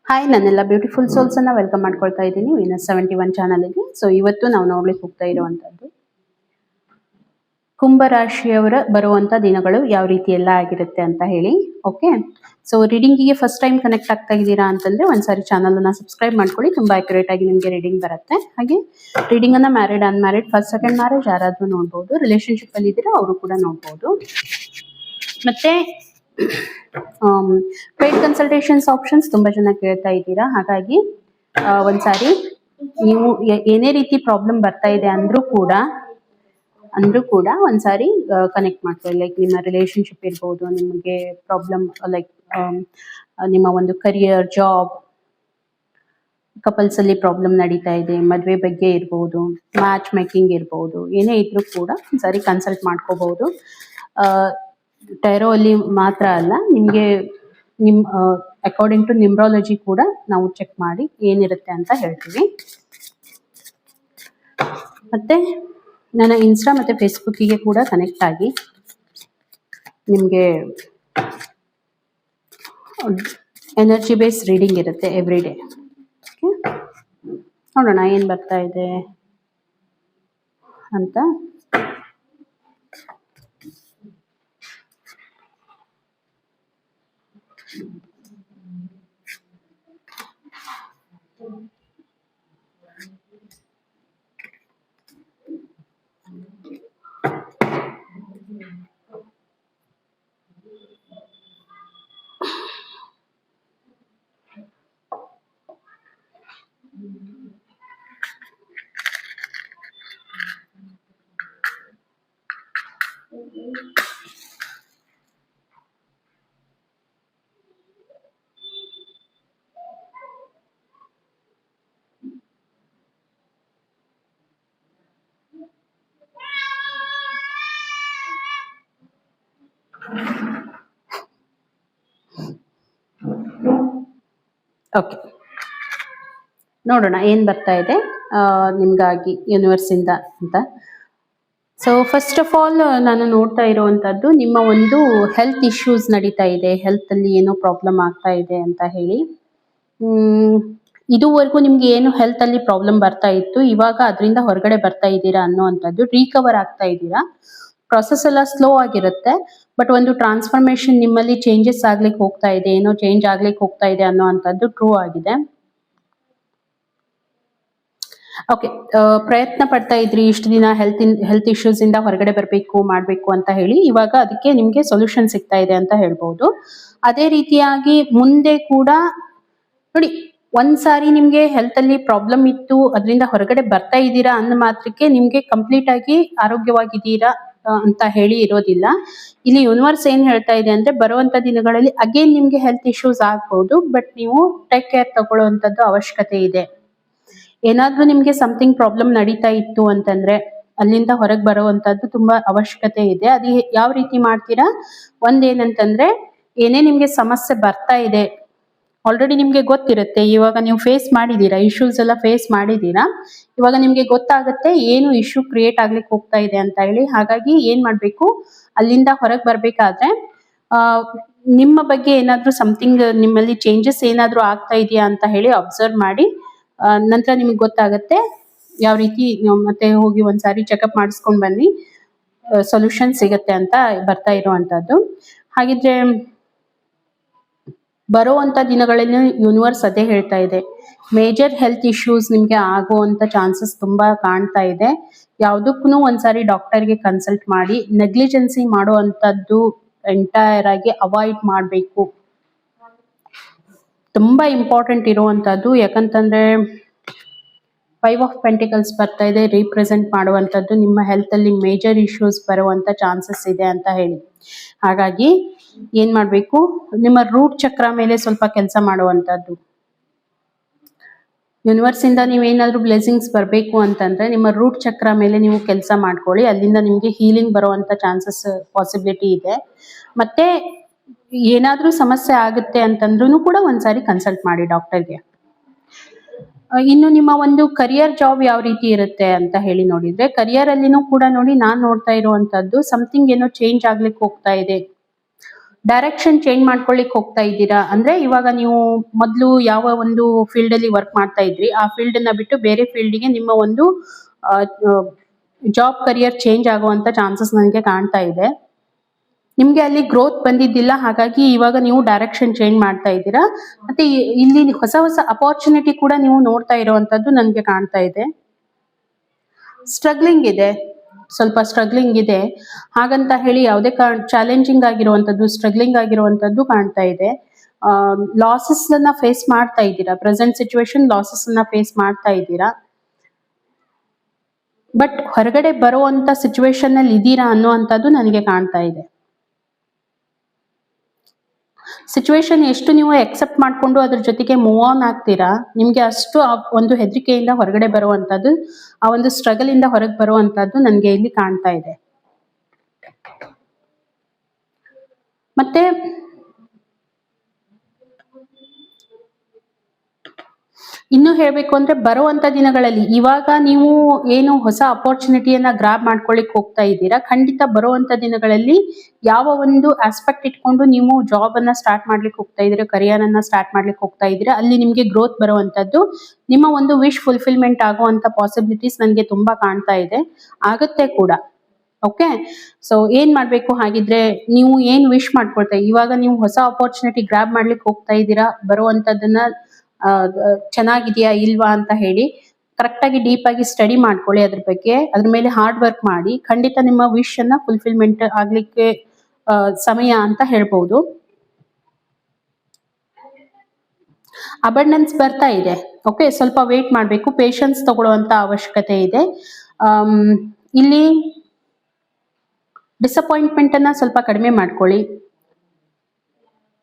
Hi, ನನ್ನೆಲ್ಲ beautiful souls ಅನ್ನ welcome ಮಾಡ್ಕೊಳ್ತಾ ಇದ್ದೀನಿ Venus71 ಚಾನಲ್ಗೆ. ಸೊ ಇವತ್ತು ನಾವು ನೋಡ್ಲಿಕ್ಕೆ ಹೋಗ್ತಾ ಇರುವಂತದ್ದು ಕುಂಭ ರಾಶಿಯವರ ಬರುವಂತ ದಿನಗಳು ಯಾವ ರೀತಿ ಎಲ್ಲ ಆಗಿರುತ್ತೆ ಅಂತ ಹೇಳಿ. ಓಕೆ, ಸೊ ರೀಡಿಂಗಿಗೆ ಫಸ್ಟ್ ಟೈಮ್ ಕನೆಕ್ಟ್ ಆಗ್ತಾ ಇದ್ದೀರಾ ಅಂತಂದ್ರೆ ಒಂದ್ಸಾರಿ ಚಾನಲ್ ಅನ್ನ ಸಬ್ಸ್ಕ್ರೈಬ್ ಮಾಡ್ಕೊಳ್ಳಿ. ತುಂಬಾ ಅಕ್ಯುರೇಟ್ ಆಗಿ ನಿಮಗೆ ರೀಡಿಂಗ್ ಬರುತ್ತೆ. ಹಾಗೆ ರೀಡಿಂಗ್ ಅನ್ನ married unmarried first second marriage ಯಾರಾದ್ರೂ ನೋಡ್ಬೋದು, ರಿಲೇಶನ್ಶಿಪ್ ಅಲ್ಲಿ ಇದ್ದೀರಾ ಅವರು ಕೂಡ ನೋಡ್ಬೋದು. ಮತ್ತೆ ಪೇಡ್ ಕನ್ಸಲ್ಟೇಷನ್ಸ್ ಆಪ್ಷನ್ಸ್ ತುಂಬಾ ಜನ ಕೇಳ್ತಾ ಇದ್ದೀರಾ. ಹಾಗಾಗಿ ಒಂದ್ಸಾರಿ ನೀವು ಏನೇ ರೀತಿ ಪ್ರಾಬ್ಲಮ್ ಬರ್ತಾ ಇದೆ ಅಂದ್ರೂ ಕೂಡ ಒಂದ್ಸಾರಿ ಕನೆಕ್ಟ್ ಮಾಡ್ಕೊಳ್ಳಿ. ಲೈಕ್ ನಿಮ್ಮ ರಿಲೇಶನ್ಶಿಪ್ ಇರ್ಬೋದು, ನಿಮಗೆ ಪ್ರಾಬ್ಲಮ್ ಲೈಕ್ ನಿಮ್ಮ ಒಂದು ಕರಿಯರ್, ಜಾಬ್, ಕಪಲ್ಸ್ ಅಲ್ಲಿ ಪ್ರಾಬ್ಲಮ್ ನಡೀತಾ ಇದೆ, ಮದುವೆ ಬಗ್ಗೆ ಇರ್ಬೋದು, ಮ್ಯಾಚ್ ಮೇಕಿಂಗ್ ಇರ್ಬೋದು, ಏನೇ ಇದ್ರೂ ಕೂಡ ಒಂದ್ಸಾರಿ ಕನ್ಸಲ್ಟ್ ಮಾಡ್ಕೋಬಹುದು. ಟೈರೋ ಅಲ್ಲಿ ಮಾತ್ರ ಅಲ್ಲ, ನಿಮಗೆ ಅಕಾರ್ಡಿಂಗ್ ಟು ನ್ಯೂಮರಾಲಜಿ ಕೂಡ ನಾವು ಚೆಕ್ ಮಾಡಿ ಏನಿರುತ್ತೆ ಅಂತ ಹೇಳ್ತೀವಿ. ಮತ್ತೆ ನನ್ನ ಇನ್ಸ್ಟಾ ಮತ್ತೆ ಫೇಸ್ಬುಕ್ಕಿಗೆ ಕೂಡ ಕನೆಕ್ಟ್ ಆಗಿ ನಿಮಗೆ ಎನರ್ಜಿ ಬೇಸ್ ರೀಡಿಂಗ್ ಇರುತ್ತೆ ಎವ್ರಿ ಡೇ. ನೋಡೋಣ ಏನ್ ಬರ್ತಾ ಇದೆ ಅಂತ. ಓಕೆ, ನೋಡೋಣ ಏನ್ ಬರ್ತಾ ಇದೆ ನಿಮ್ಗಾಗಿ ಯೂನಿವರ್ಸ್ ಇಂದ ಅಂತ. ಸೊ ಫಸ್ಟ್ ಆಫ್ ಆಲ್ ನಾನು ನೋಡ್ತಾ ಇರುವಂತದ್ದು ನಿಮ್ಮ ಒಂದು ಹೆಲ್ತ್ ಇಶ್ಯೂಸ್ ನಡೀತಾ ಇದೆ, ಹೆಲ್ತ್ ಅಲ್ಲಿ ಏನೋ ಪ್ರಾಬ್ಲಮ್ ಆಗ್ತಾ ಇದೆ ಅಂತ ಹೇಳಿ. ಇದುವರೆಗೂ ನಿಮ್ಗೆ ಏನು ಹೆಲ್ತ್ ಅಲ್ಲಿ ಪ್ರಾಬ್ಲಮ್ ಬರ್ತಾ ಇತ್ತು, ಇವಾಗ ಅದರಿಂದ ಹೊರಗಡೆ ಬರ್ತಾ ಇದ್ದೀರಾ ಅನ್ನೋವಂಥದ್ದು, ರಿಕವರ್ ಆಗ್ತಾ ಇದ್ದೀರಾ. ಪ್ರಾಸೆಸ್ ಎಲ್ಲ ಸ್ಲೋ ಆಗಿರುತ್ತೆ, ಬಟ್ ಒಂದು ಟ್ರಾನ್ಸ್ಫಾರ್ಮೇಶನ್ ನಿಮ್ಮಲ್ಲಿ ಚೇಂಜಸ್ ಆಗ್ಲಿಕ್ಕೆ ಹೋಗ್ತಾ ಇದೆ, ಏನೋ ಚೇಂಜ್ ಆಗ್ಲಿಕ್ಕೆ ಹೋಗ್ತಾ ಇದೆ ಅನ್ನೋ ಅಂಥದ್ದು ಟ್ರೂ ಆಗಿದೆ. ಓಕೆ, ಪ್ರಯತ್ನ ಪಡ್ತಾ ಇದ್ರಿ ಇಷ್ಟು ದಿನ ಹೆಲ್ತ್ ಇಶ್ಯೂಸ್ ಇಂದ ಹೊರಗಡೆ ಮಾಡಬೇಕು ಅಂತ ಹೇಳಿ, ಇವಾಗ ಅದಕ್ಕೆ ನಿಮ್ಗೆ ಸೊಲ್ಯೂಷನ್ ಸಿಗ್ತಾ ಇದೆ ಅಂತ ಹೇಳ್ಬಹುದು. ಅದೇ ರೀತಿಯಾಗಿ ಮುಂದೆ ಕೂಡ ನೋಡಿ, ಒಂದ್ಸಾರಿ ನಿಮ್ಗೆ ಹೆಲ್ತ್ ಅಲ್ಲಿ ಪ್ರಾಬ್ಲಮ್ ಇತ್ತು, ಅದರಿಂದ ಹೊರಗಡೆ ಬರ್ತಾ ಇದ್ದೀರಾ ಅಂದ ಮಾತ್ರಕ್ಕೆ ನಿಮ್ಗೆ ಕಂಪ್ಲೀಟ್ ಆಗಿ ಆರೋಗ್ಯವಾಗಿದ್ದೀರಾ ಅಂತ ಹೇಳಿ ಇರೋದಿಲ್ಲ. ಇಲ್ಲಿ ಯೂನಿವರ್ಸ್ ಏನ್ ಹೇಳ್ತಾ ಇದೆ ಅಂದ್ರೆ, ಬರುವಂತ ದಿನಗಳಲ್ಲಿ ಅಗೇನ್ ನಿಮ್ಗೆ ಹೆಲ್ತ್ ಇಶ್ಯೂಸ್ ಆಗ್ಬಹುದು, ಬಟ್ ನೀವು ಟೇಕ್ ಕೇರ್ ತಗೊಳ್ಳುವಂತದ್ದು ಅವಶ್ಯಕತೆ ಇದೆ. ಏನಾದ್ರೂ ನಿಮ್ಗೆ ಸಮಥಿಂಗ್ ಪ್ರಾಬ್ಲಮ್ ನಡೀತಾ ಇತ್ತು ಅಂತಂದ್ರೆ ಅಲ್ಲಿಂದ ಹೊರಗೆ ಬರುವಂತದ್ದು ತುಂಬಾ ಅವಶ್ಯಕತೆ ಇದೆ. ಅದು ಯಾವ ರೀತಿ ಮಾಡ್ತೀರಾ? ಒಂದೇನಂತಂದ್ರೆ, ಏನೇ ನಿಮ್ಗೆ ಸಮಸ್ಯೆ ಬರ್ತಾ ಇದೆ ಆಲ್ರೆಡಿ ನಿಮ್ಗೆ ಗೊತ್ತಿರುತ್ತೆ, ಇವಾಗ ನೀವು ಫೇಸ್ ಮಾಡಿದೀರಾ, ಇಶ್ಯೂಸ್ ಎಲ್ಲ ಫೇಸ್ ಮಾಡಿದೀರಾ, ಇವಾಗ ನಿಮ್ಗೆ ಗೊತ್ತಾಗುತ್ತೆ ಏನು ಇಶ್ಯೂ ಕ್ರಿಯೇಟ್ ಆಗ್ಲಿಕ್ಕೆ ಹೋಗ್ತಾ ಇದೆ ಅಂತ ಹೇಳಿ. ಹಾಗಾಗಿ ಏನ್ ಮಾಡ್ಬೇಕು, ಅಲ್ಲಿಂದ ಹೊರಗೆ ಬರ್ಬೇಕಾದ್ರೆ ನಿಮ್ಮ ಬಗ್ಗೆ ಏನಾದ್ರೂ ಸಮಥಿಂಗ್ ನಿಮ್ಮಲ್ಲಿ ಚೇಂಜಸ್ ಏನಾದ್ರೂ ಆಗ್ತಾ ಇದೆಯಾ ಅಂತ ಹೇಳಿ ಅಬ್ಸರ್ವ್ ಮಾಡಿ, ನಂತರ ನಿಮ್ಗೆ ಗೊತ್ತಾಗುತ್ತೆ ಯಾವ ರೀತಿ. ಮತ್ತೆ ಹೋಗಿ ಒಂದ್ಸಾರಿ ಚೆಕಪ್ ಮಾಡಿಸ್ಕೊಂಡ್ ಬನ್ನಿ, ಸೊಲ್ಯೂಷನ್ ಸಿಗತ್ತೆ ಅಂತ ಬರ್ತಾ ಇರುವಂತದ್ದು. ಹಾಗಿದ್ರೆ ಬರುವಂತ ದಿನಗಳಲ್ಲಿ ಯೂನಿವರ್ಸ್ ಅದೇ ಹೇಳ್ತಾ ಇದೆ, ಮೇಜರ್ ಹೆಲ್ತ್ ಇಶ್ಯೂಸ್ ನಿಮ್ಗೆ ಆಗುವಂತ ಚಾನ್ಸಸ್ ತುಂಬಾ ಕಾಣ್ತಾ ಇದೆ. ಯಾವ್ದಕ್ಕೂ ಒಂದ್ಸಾರಿ ಡಾಕ್ಟರ್ಗೆ ಕನ್ಸಲ್ಟ್ ಮಾಡಿ, ನೆಗ್ಲಿಜೆನ್ಸಿ ಮಾಡುವಂತದ್ದು ಎಂಟೈರ್ ಆಗಿ ಅವಾಯ್ಡ್ ಮಾಡಬೇಕು. ತುಂಬಾ ಇಂಪಾರ್ಟೆಂಟ್ ಇರುವಂತದ್ದು. ಯಾಕಂತಂದ್ರೆ 5 ಆಫ್ ಪೆಂಟಿಕಲ್ಸ್ ಬರ್ತಾ ಇದೆ, ರೀಪ್ರೆಸೆಂಟ್ ಮಾಡುವಂತದ್ದು ನಿಮ್ಮ ಹೆಲ್ತ್ ಅಲ್ಲಿ ಮೇಜರ್ ಇಶ್ಯೂಸ್ ಬರುವಂತ ಚಾನ್ಸಸ್ ಇದೆ ಅಂತ ಹೇಳಿ. ಹಾಗಾಗಿ ಏನ್ ಮಾಡ್ಬೇಕು, ನಿಮ್ಮ ರೂಟ್ ಚಕ್ರ ಮೇಲೆ ಸ್ವಲ್ಪ ಕೆಲಸ ಮಾಡುವಂತದ್ದು. ಯೂನಿವರ್ಸ್ ಇಂದ ನೀವೇನಾದ್ರೂ ಬ್ಲೆಸಿಂಗ್ಸ್ ಬರಬೇಕು ಅಂತಂದ್ರೆ ನಿಮ್ಮ ರೂಟ್ ಚಕ್ರ ಮೇಲೆ ನೀವು ಕೆಲಸ ಮಾಡ್ಕೊಳ್ಳಿ, ಅಲ್ಲಿಂದ ನಿಮ್ಗೆ ಹೀಲಿಂಗ್ ಬರುವಂತ ಚಾನ್ಸಸ್ ಪಾಸಿಬಿಲಿಟಿ ಇದೆ. ಮತ್ತೆ ಏನಾದ್ರೂ ಸಮಸ್ಯೆ ಆಗುತ್ತೆ ಅಂತಂದ್ರೂ ಕೂಡ ಒಂದ್ಸಾರಿ ಕನ್ಸಲ್ಟ್ ಮಾಡಿ ಡಾಕ್ಟರ್ಗೆ. ಇನ್ನು ನಿಮ್ಮ ಒಂದು ಕರಿಯರ್, ಜಾಬ್ ಯಾವ ರೀತಿ ಇರುತ್ತೆ ಅಂತ ಹೇಳಿ ನೋಡಿದ್ರೆ, ಕರಿಯರ್ ಅಲ್ಲಿನೂ ಕೂಡ ನೋಡಿ, ನಾನ್ ನೋಡ್ತಾ ಇರುವಂತದ್ದು ಸಮಥಿಂಗ್ ಏನೋ ಚೇಂಜ್ ಆಗ್ಲಿಕ್ಕೆ ಹೋಗ್ತಾ ಇದೆ. ಡೈರೆಕ್ಷನ್ ಚೇಂಜ್ ಮಾಡ್ಕೊಳ್ಳಿಕ್ ಹೋಗ್ತಾ ಇದ್ದೀರಾ ಅಂದ್ರೆ ಇವಾಗ ನೀವು ಮೊದಲು ಯಾವ ಒಂದು ಫೀಲ್ಡ್ ಅಲ್ಲಿ ವರ್ಕ್ ಮಾಡ್ತಾ ಇದ್ರಿ ಆ ಫೀಲ್ಡ್ ಅನ್ನ ಬಿಟ್ಟು ಬೇರೆ ಫೀಲ್ಡ್ಗೆ ನಿಮ್ಮ ಒಂದು ಜಾಬ್ ಕರಿಯರ್ ಚೇಂಜ್ ಆಗುವಂತ ಚಾನ್ಸಸ್ ನನಗೆ ಕಾಣ್ತಾ ಇದೆ. ನಿಮ್ಗೆ ಅಲ್ಲಿ ಗ್ರೋತ್ ಬಂದಿದ್ದಿಲ್ಲ, ಹಾಗಾಗಿ ಇವಾಗ ನೀವು ಡೈರೆಕ್ಷನ್ ಚೇಂಜ್ ಮಾಡ್ತಾ ಇದ್ದೀರಾ. ಮತ್ತೆ ಇಲ್ಲಿ ಹೊಸ ಹೊಸ ಅಪಾರ್ಚುನಿಟಿ ಕೂಡ ನೀವು ನೋಡ್ತಾ ಇರುವಂತದ್ದು ನನಗೆ ಕಾಣ್ತಾ ಇದೆ. ಸ್ಟ್ರಗ್ಲಿಂಗ್ ಇದೆ, ಸ್ವಲ್ಪ ಸ್ಟ್ರಗ್ಲಿಂಗ್ ಇದೆ, ಹಾಗಂತ ಹೇಳಿ ಯಾವುದೇ ಚಾಲೆಂಜಿಂಗ್ ಆಗಿರುವಂತದ್ದು ಸ್ಟ್ರಗ್ಲಿಂಗ್ ಆಗಿರುವಂತದ್ದು ಕಾಣ್ತಾ ಇದೆ. ಲಾಸಸ್ ಅನ್ನ ಫೇಸ್ ಮಾಡ್ತಾ ಇದ್ದೀರಾ, ಪ್ರೆಸೆಂಟ್ ಸಿಚುವೇಶನ್ ಲಾಸಸ್ ಅನ್ನ ಫೇಸ್ ಮಾಡ್ತಾ ಇದ್ದೀರಾ. ಬಟ್ ಹೊರಗಡೆ ಬರುವಂತ ಸಿಚುವೇಶನ್ ಅಲ್ಲಿ ಇದ್ದೀರಾ ಅನ್ನುವಂಥದ್ದು ನನಗೆ ಕಾಣ್ತಾ ಇದೆ. ಸಿಚುವೇಶನ್ ಎಷ್ಟು ನೀವು ಎಕ್ಸೆಪ್ಟ್ ಮಾಡ್ಕೊಂಡು ಅದ್ರ ಜೊತೆಗೆ ಮೂವ್ ಆನ್ ಆಗ್ತೀರಾ, ನಿಮ್ಗೆ ಅಷ್ಟು ಆ ಒಂದು ಹೆದರಿಕೆಯಿಂದ ಹೊರಗಡೆ ಬರುವಂತದ್ದು, ಆ ಒಂದು ಸ್ಟ್ರಗಲ್ ಇಂದ ಹೊರಗೆ ಬರುವಂತದ್ದು ನನಗೆ ಇಲ್ಲಿ ಕಾಣ್ತಾ ಇದೆ. ಮತ್ತೆ ಇನ್ನು ಹೇಳ್ಬೇಕು ಅಂದ್ರೆ ಬರುವಂತ ದಿನಗಳಲ್ಲಿ ಇವಾಗ ನೀವು ಏನು ಹೊಸ ಅಪಾರ್ಚುನಿಟಿಯನ್ನ ಗ್ರಾಬ್ ಮಾಡ್ಕೊಳ್ಳಿಕ್ ಹೋಗ್ತಾ ಇದ್ದೀರಾ, ಖಂಡಿತ ಬರುವಂತ ದಿನಗಳಲ್ಲಿ ಯಾವ ಒಂದು ಆಸ್ಪೆಕ್ಟ್ ಇಟ್ಕೊಂಡು ನೀವು ಜಾಬ್ ಅನ್ನ ಸ್ಟಾರ್ಟ್ ಮಾಡ್ಲಿಕ್ಕೆ ಹೋಗ್ತಾ ಇದ್ದೀರಾ, ಕರಿಯರ್ ಅನ್ನ ಸ್ಟಾರ್ಟ್ ಮಾಡ್ಲಿಕ್ಕೆ ಹೋಗ್ತಾ ಇದ್ದೀರಾ, ಅಲ್ಲಿ ನಿಮ್ಗೆ ಗ್ರೋತ್ ಬರುವಂತದ್ದು, ನಿಮ್ಮ ಒಂದು ವಿಶ್ ಫುಲ್ಫಿಲ್ಮೆಂಟ್ ಆಗುವಂತ ಪಾಸಿಬಿಲಿಟೀಸ್ ನನಗೆ ತುಂಬಾ ಕಾಣ್ತಾ ಇದೆ, ಆಗತ್ತೆ ಕೂಡ. ಓಕೆ, ಸೊ ಏನ್ ಮಾಡ್ಬೇಕು ಹಾಗಿದ್ರೆ, ನೀವು ಏನ್ ವಿಶ್ ಮಾಡ್ಕೊಳ್ತಾ ಇವಾಗ ನೀವು ಹೊಸ ಅಪಾರ್ಚುನಿಟಿ ಗ್ರಾಬ್ ಮಾಡ್ಲಿಕ್ಕೆ ಹೋಗ್ತಾ ಇದ್ದೀರಾ, ಬರುವಂತದನ್ನ ಚೆನ್ನಾಗಿದೆಯಾ ಇಲ್ವಾ ಅಂತ ಹೇಳಿ ಕರೆಕ್ಟ್ ಆಗಿ ಡೀಪ್ ಆಗಿ ಸ್ಟಡಿ ಮಾಡ್ಕೊಳ್ಳಿ, ಅದ್ರ ಬಗ್ಗೆ ಅದ್ರ ಮೇಲೆ ಹಾರ್ಡ್ ವರ್ಕ್ ಮಾಡಿ, ಖಂಡಿತ ನಿಮ್ಮ ವಿಶ್ ಅನ್ನ ಫುಲ್ಫಿಲ್ಮೆಂಟ್ ಆಗ್ಲಿಕ್ಕೆ ಸಮಯ ಅಂತ ಹೇಳ್ಬಹುದು. ಅಬಂಡೆನ್ಸ್ ಬರ್ತಾ ಇದೆ. ಓಕೆ, ಸ್ವಲ್ಪ ವೇಟ್ ಮಾಡಬೇಕು, ಪೇಷನ್ಸ್ ತಗೊಳ್ಳುವಂತ ಅವಶ್ಯಕತೆ ಇದೆ. ಇಲ್ಲಿ ಡಿಸಪಾಯಿಂಟ್ಮೆಂಟ್ ಅನ್ನ ಸ್ವಲ್ಪ ಕಡಿಮೆ ಮಾಡ್ಕೊಳ್ಳಿ.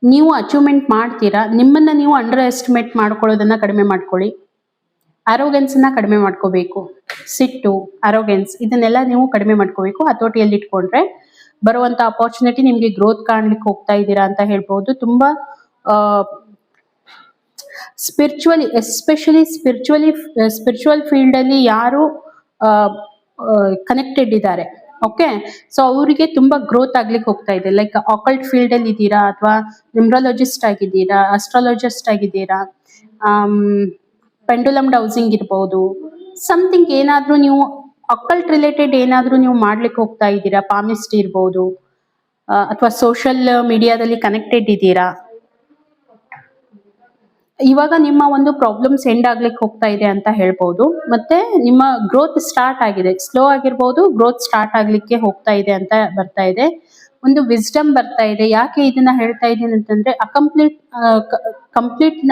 ನೀವು ಅಚೀವ್ಮೆಂಟ್ ಮಾಡ್ತೀರಾ, ನಿಮ್ಮನ್ನ ನೀವು ಅಂಡರ್ ಎಸ್ಟಿಮೇಟ್ ಮಾಡ್ಕೊಳ್ಳೋದನ್ನ ಕಡಿಮೆ ಮಾಡ್ಕೊಳ್ಳಿ. ಅರೋಗೆನ್ಸ್ ಅನ್ನ ಕಡಿಮೆ ಮಾಡ್ಕೋಬೇಕು. ಸಿಟ್ಟು, ಅರೋಗೆನ್ಸ್ ಇದನ್ನೆಲ್ಲ ನೀವು ಕಡಿಮೆ ಮಾಡ್ಕೋಬೇಕು. ಹತೋಟಿಯಲ್ಲಿ ಇಟ್ಕೊಂಡ್ರೆ ಬರುವಂತ ಅಪಾರ್ಚುನಿಟಿ ನಿಮ್ಗೆ ಗ್ರೋತ್ ಕಾಣ್ಲಿಕ್ಕೆ ಹೋಗ್ತಾ ಇದ್ದೀರಾ ಅಂತ ಹೇಳ್ಬಹುದು. ತುಂಬಾ ಸ್ಪಿರಿಚುವಲಿ, ಎಸ್ಪೆಷಲಿ ಸ್ಪಿರಿಚುವಲ್ ಫೀಲ್ಡ್ ಅಲ್ಲಿ ಯಾರು ಕನೆಕ್ಟೆಡ್ ಇದ್ದಾರೆ, ಓಕೆ, ಸೊ ಅವರಿಗೆ ತುಂಬಾ ಗ್ರೋತ್ ಆಗ್ಲಿಕ್ಕೆ ಹೋಗ್ತಾ ಇದೆ. ಲೈಕ್ ಆಕಲ್ಟ್ ಫೀಲ್ಡ್ ಅಲ್ಲಿ ಇದ್ದೀರಾ, ಅಥವಾ ನ್ಯೂಮರಾಲಜಿಸ್ಟ್ ಆಗಿದ್ದೀರಾ, ಅಸ್ಟ್ರಾಲಜಿಸ್ಟ್ ಆಗಿದ್ದೀರಾ, ಪೆಂಡುಲಮ್ ಡೌಸಿಂಗ್ ಇರ್ಬೋದು, ಸಮಥಿಂಗ್ ಏನಾದ್ರೂ ನೀವು ಅಕಲ್ಟ್ ರಿಲೇಟೆಡ್ ಏನಾದ್ರೂ ನೀವು ಮಾಡ್ಲಿಕ್ಕೆ ಹೋಗ್ತಾ ಇದ್ದೀರಾ, ಪಾಮಿಸ್ಟ್ ಇರ್ಬೋದು, ಅಥವಾ ಸೋಷಿಯಲ್ ಮೀಡಿಯಾದಲ್ಲಿ ಕನೆಕ್ಟೆಡ್ ಇದ್ದೀರಾ, ಇವಾಗ ನಿಮ್ಮ ಒಂದು ಪ್ರಾಬ್ಲಮ್ಸ್ ಎಂಡ್ ಆಗ್ಲಿಕ್ಕೆ ಹೋಗ್ತಾ ಇದೆ ಅಂತ ಹೇಳ್ಬೋದು. ಮತ್ತೆ ನಿಮ್ಮ ಗ್ರೋತ್ ಸ್ಟಾರ್ಟ್ ಆಗಿದೆ, ಸ್ಲೋ ಆಗಿರ್ಬೋದು, ಗ್ರೋತ್ ಸ್ಟಾರ್ಟ್ ಆಗ್ಲಿಕ್ಕೆ ಹೋಗ್ತಾ ಇದೆ ಅಂತ ಬರ್ತಾ ಇದೆ. ಒಂದು ವಿಸ್ಡಮ್ ಬರ್ತಾ ಇದೆ. ಯಾಕೆ ಇದನ್ನ ಹೇಳ್ತಾ ಇದ್ದೀನಿ ಅಂತಂದ್ರೆ, ಕಂಪ್ಲೀಟ್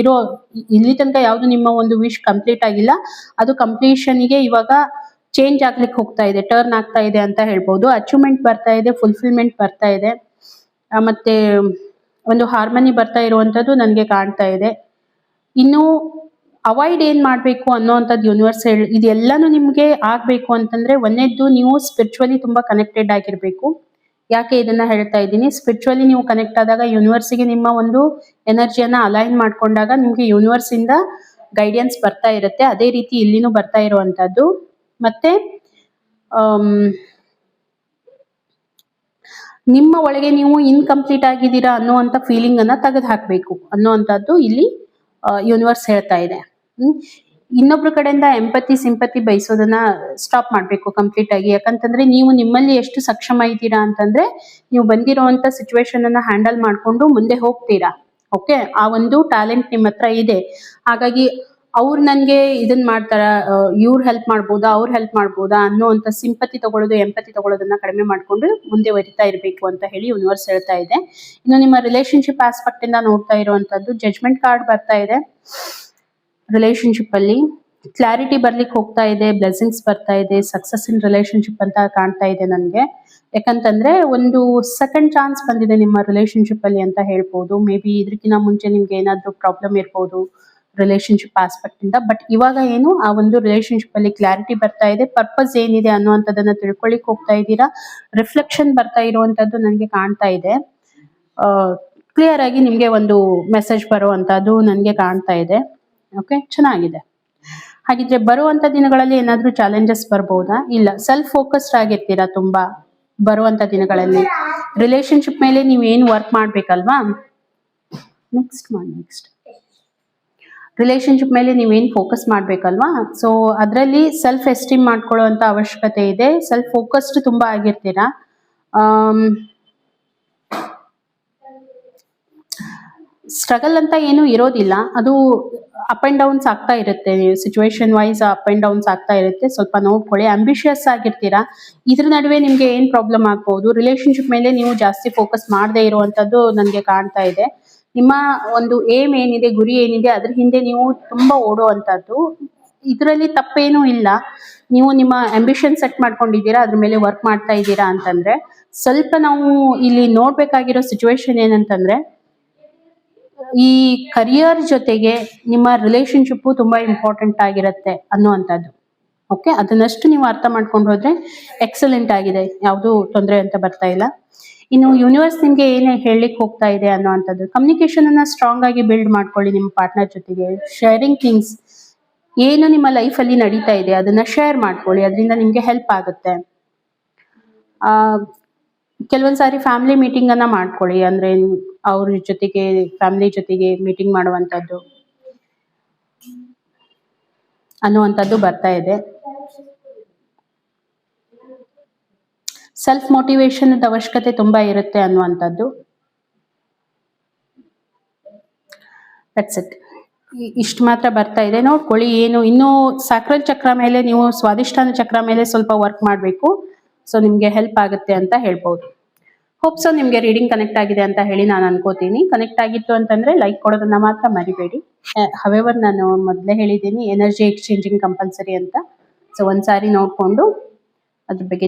ಇರೋ ಇಲ್ಲಿ ತನಕ ಯಾವ್ದು ನಿಮ್ಮ ಒಂದು ವಿಶ್ ಕಂಪ್ಲೀಟ್ ಆಗಿಲ್ಲ, ಅದು ಕಂಪ್ಲೀಷನ್ಗೆ ಇವಾಗ ಚೇಂಜ್ ಆಗ್ಲಿಕ್ಕೆ ಹೋಗ್ತಾ ಇದೆ, ಟರ್ನ್ ಆಗ್ತಾ ಇದೆ ಅಂತ ಹೇಳ್ಬೋದು. ಅಚೀವ್ಮೆಂಟ್ ಬರ್ತಾ ಇದೆ, ಫುಲ್ಫಿಲ್ಮೆಂಟ್ ಬರ್ತಾ ಇದೆ, ಮತ್ತೆ ಒಂದು ಹಾರ್ಮನಿ ಬರ್ತಾ ಇರುವಂತದ್ದು ನನಗೆ ಕಾಣ್ತಾ ಇದೆ. ಇನ್ನು ಅವಾಯ್ಡ್ ಏನ್ ಮಾಡ್ಬೇಕು ಅನ್ನೋಂಥದ್ದು ಯೂನಿವರ್ಸ್ ಇದೆಲ್ಲಾನು ನಿಮ್ಗೆ ಆಗ್ಬೇಕು ಅಂತಂದ್ರೆ, ಒಂದೇದ್ದು ನೀವು ಸ್ಪಿರಿಚುವಲಿ ತುಂಬಾ ಕನೆಕ್ಟೆಡ್ ಆಗಿರ್ಬೇಕು. ಯಾಕೆ ಇದನ್ನ ಹೇಳ್ತಾ ಇದ್ದೀನಿ, ಸ್ಪಿರಿಚುವಲಿ ನೀವು ಕನೆಕ್ಟ್ ಆದಾಗ ಯೂನಿವರ್ಸ್ಗೆ ನಿಮ್ಮ ಒಂದು ಎನರ್ಜಿಯನ್ನ ಅಲೈನ್ ಮಾಡ್ಕೊಂಡಾಗ ನಿಮ್ಗೆ ಯೂನಿವರ್ಸ್ ಇಂದ ಗೈಡೆನ್ಸ್ ಬರ್ತಾ ಇರುತ್ತೆ. ಅದೇ ರೀತಿ ಇಲ್ಲಿನೂ ಬರ್ತಾ ಇರುವಂತದ್ದು. ಮತ್ತೆ ನಿಮ್ಮ ಒಳಗೆ ನೀವು ಇನ್ಕಂಪ್ಲೀಟ್ ಆಗಿದ್ದೀರಾ ಅನ್ನುವಂಥ ಫೀಲಿಂಗ್ ಅನ್ನ ತೆಗೆದು ಹಾಕ್ಬೇಕು ಅನ್ನುವಂಥದ್ದು ಇಲ್ಲಿ ಯೂನಿವರ್ಸ್ ಹೇಳ್ತಾ ಇದೆ. ಇನ್ನೊಬ್ರ ಕಡೆಯಿಂದ ಎಂಪತಿ ಸಿಂಪತಿ ಬಯಸೋದನ್ನ ಸ್ಟಾಪ್ ಮಾಡ್ಬೇಕು ಕಂಪ್ಲೀಟ್ ಆಗಿ. ಯಾಕಂತಂದ್ರೆ ನೀವು ನಿಮ್ಮಲ್ಲಿ ಎಷ್ಟು ಸಕ್ಷಮ ಇದ್ದೀರಾ ಅಂತಂದ್ರೆ, ನೀವು ಬಂದಿರುವಂತ ಸಿಚುವೇಶನ್ ಅನ್ನ ಹ್ಯಾಂಡಲ್ ಮಾಡ್ಕೊಂಡು ಮುಂದೆ ಹೋಗ್ತೀರಾ. ಓಕೆ, ಆ ಒಂದು ಟ್ಯಾಲೆಂಟ್ ನಿಮ್ಮ ಹತ್ರ ಇದೆ. ಹಾಗಾಗಿ ಅವ್ರು ನನ್ಗೆ ಇದನ್ ಮಾಡ್ತಾರ, ಇವ್ರು ಹೆಲ್ಪ್ ಮಾಡ್ಬೋದಾ, ಅವ್ರು ಹೆಲ್ಪ್ ಮಾಡ್ಬೋದಾ ಅನ್ನೋಂಥ ಸಿಂಪತಿ ತಗೊಳ್ಳೋದು, ಎಂಪತಿ ತಗೊಳ್ಳೋದನ್ನ ಕಡಿಮೆ ಮಾಡ್ಕೊಂಡು ಮುಂದೆ ಒರಿತಾ ಇರಬೇಕು ಅಂತ ಹೇಳಿ ಯೂನಿವರ್ಸ್ ಹೇಳ್ತಾ ಇದೆ. ಇನ್ನು ನಿಮ್ಮ ರಿಲೇಶನ್ಶಿಪ್ ಆಸ್ಪೆಕ್ಟ್ ಇಂದ ನೋಡ್ತಾ ಇರುವಂತದ್ದು ಜಡ್ಜ್ಮೆಂಟ್ ಕಾರ್ಡ್ ಬರ್ತಾ ಇದೆ. ರಿಲೇಶನ್ಶಿಪ್ ಅಲ್ಲಿ ಕ್ಲಾರಿಟಿ ಬರ್ಲಿಕ್ಕೆ ಹೋಗ್ತಾ ಇದೆ, ಬ್ಲೆಸ್ಸಿಂಗ್ಸ್ ಬರ್ತಾ ಇದೆ, ಸಕ್ಸಸ್ ಇನ್ ರಿಲೇಶನ್ಶಿಪ್ ಅಂತ ಕಾಣ್ತಾ ಇದೆ ನನ್ಗೆ. ಯಾಕಂತಂದ್ರೆ ಒಂದು ಸೆಕೆಂಡ್ ಚಾನ್ಸ್ ಬಂದಿದೆ ನಿಮ್ಮ ರಿಲೇಶನ್ಶಿಪ್ ಅಲ್ಲಿ ಅಂತ ಹೇಳ್ಬೋದು. ಮೇ ಬಿ ಇದಕ್ಕಿಂತ ಮುಂಚೆ ನಿಮ್ಗೆ ಏನಾದ್ರೂ ಪ್ರಾಬ್ಲಮ್ ಇರ್ಬೋದು ರಿಲೇಶನ್ಶಿಪ್ ಆಸ್ಪೆಕ್ಟ್ ಇಂದ. ಬಟ್ ಇವಾಗ ಏನು ಆ ಒಂದು ರಿಲೇಶನ್ಶಿಪ್ ಅಲ್ಲಿ ಕ್ಲಾರಿಟಿ ಬರ್ತಾ ಇದೆ, ಪರ್ಪಸ್ ಏನಿದೆ ಅನ್ನುವಂಥದ್ದನ್ನ ತಿಳ್ಕೊಳ್ಳಿಕ್ ಹೋಗ್ತಾ ಇದ್ದೀರಾ. ರಿಫ್ಲೆಕ್ಷನ್ ಬರ್ತಾ ಇರುವಂತದ್ದು ನನಗೆ ಕಾಣ್ತಾ ಇದೆ. ಕ್ಲಿಯರ್ ಆಗಿ ನಿಮ್ಗೆ ಒಂದು ಮೆಸೇಜ್ ಬರುವಂತದ್ದು ನನಗೆ ಕಾಣ್ತಾ ಇದೆ. ಓಕೆ, ಚೆನ್ನಾಗಿದೆ. ಹಾಗಿದ್ರೆ ಬರುವಂತ ದಿನಗಳಲ್ಲಿ ಏನಾದ್ರೂ ಚಾಲೆಂಜಸ್ ಬರ್ಬೋದಾ? ಇಲ್ಲ, ಸೆಲ್ಫ್ ಫೋಕಸ್ಡ್ ಆಗಿರ್ತೀರಾ ತುಂಬಾ ಬರುವಂತ ದಿನಗಳಲ್ಲಿ. ರಿಲೇಶನ್ಶಿಪ್ ಮೇಲೆ ನೀವೇನು ವರ್ಕ್ ಮಾಡ್ಬೇಕಲ್ವಾ. ನೆಕ್ಸ್ಟ್ ರಿಲೇಶನ್ಶಿಪ್ ಮೇಲೆ ನೀವೇನು ಫೋಕಸ್ ಮಾಡ್ಬೇಕಲ್ವಾ. ಸೊ ಅದರಲ್ಲಿ ಸೆಲ್ಫ್ ಎಸ್ಟೀಮ್ ಮಾಡ್ಕೊಳ್ಳುವಂತ ಅವಶ್ಯಕತೆ ಇದೆ. ಸೆಲ್ಫ್ ಫೋಕಸ್ಡ್ ತುಂಬಾ ಆಗಿರ್ತೀರಾ. ಸ್ಟ್ರಗಲ್ ಅಂತ ಏನು ಇರೋದಿಲ್ಲ, ಅದು ಅಪ್ ಅಂಡ್ ಡೌನ್ಸ್ ಆಗ್ತಾ ಇರುತ್ತೆ, situation wise up and downs ಆಗ್ತಾ ಇರುತ್ತೆ. ಸ್ವಲ್ಪ ನೋಡ್ಕೊಳ್ಳಿ. ಅಂಬಿಷಿಯಸ್ ಆಗಿರ್ತೀರಾ, ಇದ್ರ ನಡುವೆ ನಿಮ್ಗೆ ಏನ್ ಪ್ರಾಬ್ಲಮ್ ಆಗ್ಬಹುದು, ರಿಲೇಶನ್ಶಿಪ್ ಮೇಲೆ ನೀವು ಜಾಸ್ತಿ ಫೋಕಸ್ ಮಾಡದೇ ಇರುವಂತದ್ದು ನನಗೆ ಕಾಣ್ತಾ ಇದೆ. ನಿಮ್ಮ ಒಂದು ಏಮ್ ಏನಿದೆ, ಗುರಿ ಏನಿದೆ, ಅದ್ರ ಹಿಂದೆ ನೀವು ತುಂಬಾ ಓಡುವಂತದ್ದು. ಇದರಲ್ಲಿ ತಪ್ಪೇನೂ ಇಲ್ಲ. ನೀವು ನಿಮ್ಮ ಅಂಬಿಷನ್ ಸೆಟ್ ಮಾಡ್ಕೊಂಡಿದ್ದೀರಾ, ಅದ್ರ ಮೇಲೆ ವರ್ಕ್ ಮಾಡ್ತಾ ಇದ್ದೀರಾ ಅಂತಂದ್ರೆ, ಸ್ವಲ್ಪ ನಾವು ಇಲ್ಲಿ ನೋಡ್ಬೇಕಾಗಿರೋ ಸಿಚುವೇಶನ್ ಏನಂತಂದ್ರೆ, ಈ ಕರಿಯರ್ ಜೊತೆಗೆ ನಿಮ್ಮ ರಿಲೇಶನ್ಶಿಪ್ ತುಂಬಾ ಇಂಪಾರ್ಟೆಂಟ್ ಆಗಿರುತ್ತೆ ಅನ್ನುವಂಥದ್ದು. ಓಕೆ, ಅದನ್ನಷ್ಟು ನೀವು ಅರ್ಥ ಮಾಡ್ಕೊಂಡು ಹೋದ್ರೆ ಎಕ್ಸಲೆಂಟ್ ಆಗಿದೆ, ಯಾವುದು ತೊಂದರೆ ಅಂತ ಬರ್ತಾ ಇಲ್ಲ. ಇನ್ನು ಯೂನಿವರ್ಸ್ ನಿಮ್ಗೆ ಏನೇ ಹೇಳಲಿಕ್ಕೆ ಹೋಗ್ತಾ ಇದೆ ಅನ್ನುವಂಥದ್ದು, ಕಮ್ಯುನಿಕೇಶನ್ ಅನ್ನ ಸ್ಟ್ರಾಂಗ್ ಆಗಿ ಬಿಲ್ಡ್ ಮಾಡ್ಕೊಳ್ಳಿ ನಿಮ್ಮ ಪಾರ್ಟ್ನರ್ ಜೊತೆಗೆ. ಶೇರಿಂಗ್ ಥಿಂಗ್ಸ್, ಏನು ನಿಮ್ಮ ಲೈಫ್ ಅಲ್ಲಿ ನಡೀತಾ ಇದೆ ಅದನ್ನ ಶೇರ್ ಮಾಡ್ಕೊಳ್ಳಿ, ಅದರಿಂದ ನಿಮ್ಗೆ ಹೆಲ್ಪ್ ಆಗುತ್ತೆ. ಕೆಲವೊಂದ್ಸಾರಿ ಫ್ಯಾಮಿಲಿ ಮೀಟಿಂಗ್ ಅನ್ನ ಮಾಡ್ಕೊಳ್ಳಿ, ಅಂದ್ರೆ ಅವ್ರ ಜೊತೆಗೆ ಫ್ಯಾಮಿಲಿ ಜೊತೆಗೆ ಮೀಟಿಂಗ್ ಮಾಡುವಂತದ್ದು ಅನ್ನುವಂಥದ್ದು ಬರ್ತಾ ಇದೆ. ಸೆಲ್ಫ್ ಮೋಟಿವೇಶನ್ ಅವಶ್ಯಕತೆ ತುಂಬಾ ಇರುತ್ತೆ ಅನ್ನುವಂಥದ್ದು. That's it. ಇಷ್ಟು ಮಾತ್ರ ಬರ್ತಾ ಇದೆ, ನೋಡ್ಕೊಳ್ಳಿ. ಏನು ಇನ್ನು ಸಾಕ್ರಲ್ ಚಕ್ರ ಮೇಲೆ, ನೀವು ಸ್ವಾದಿಷ್ಠಾನ ಚಕ್ರ ಮೇಲೆ ಸ್ವಲ್ಪ ವರ್ಕ್ ಮಾಡಬೇಕು. ಸೊ ನಿಮ್ಗೆ ಹೆಲ್ಪ್ ಆಗುತ್ತೆ ಅಂತ ಹೇಳ್ಬೋದು. ಹೋಪ್ ಸೊ ನಿಮ್ಗೆ ರೀಡಿಂಗ್ ಕನೆಕ್ಟ್ ಆಗಿದೆ ಅಂತ ಹೇಳಿ ನಾನು ಅನ್ಕೋತೀನಿ. ಕನೆಕ್ಟ್ ಆಗಿತ್ತು ಅಂತಂದ್ರೆ ಲೈಕ್ ಕೊಡೋದನ್ನ ಮಾತ್ರ ಮರಿಬೇಡಿ. ಹವೆವರ್ ನಾನು ಮೊದಲೇ ಹೇಳಿದ್ದೀನಿ, ಎನರ್ಜಿ ಎಕ್ಸ್ಚೇಂಜಿಂಗ್ ಕಂಪಲ್ಸರಿ ಅಂತ. ಸೊ ಒಂದ್ಸಾರಿ ನೋಡ್ಕೊಂಡು ಅದ್ರ ಬಗ್ಗೆ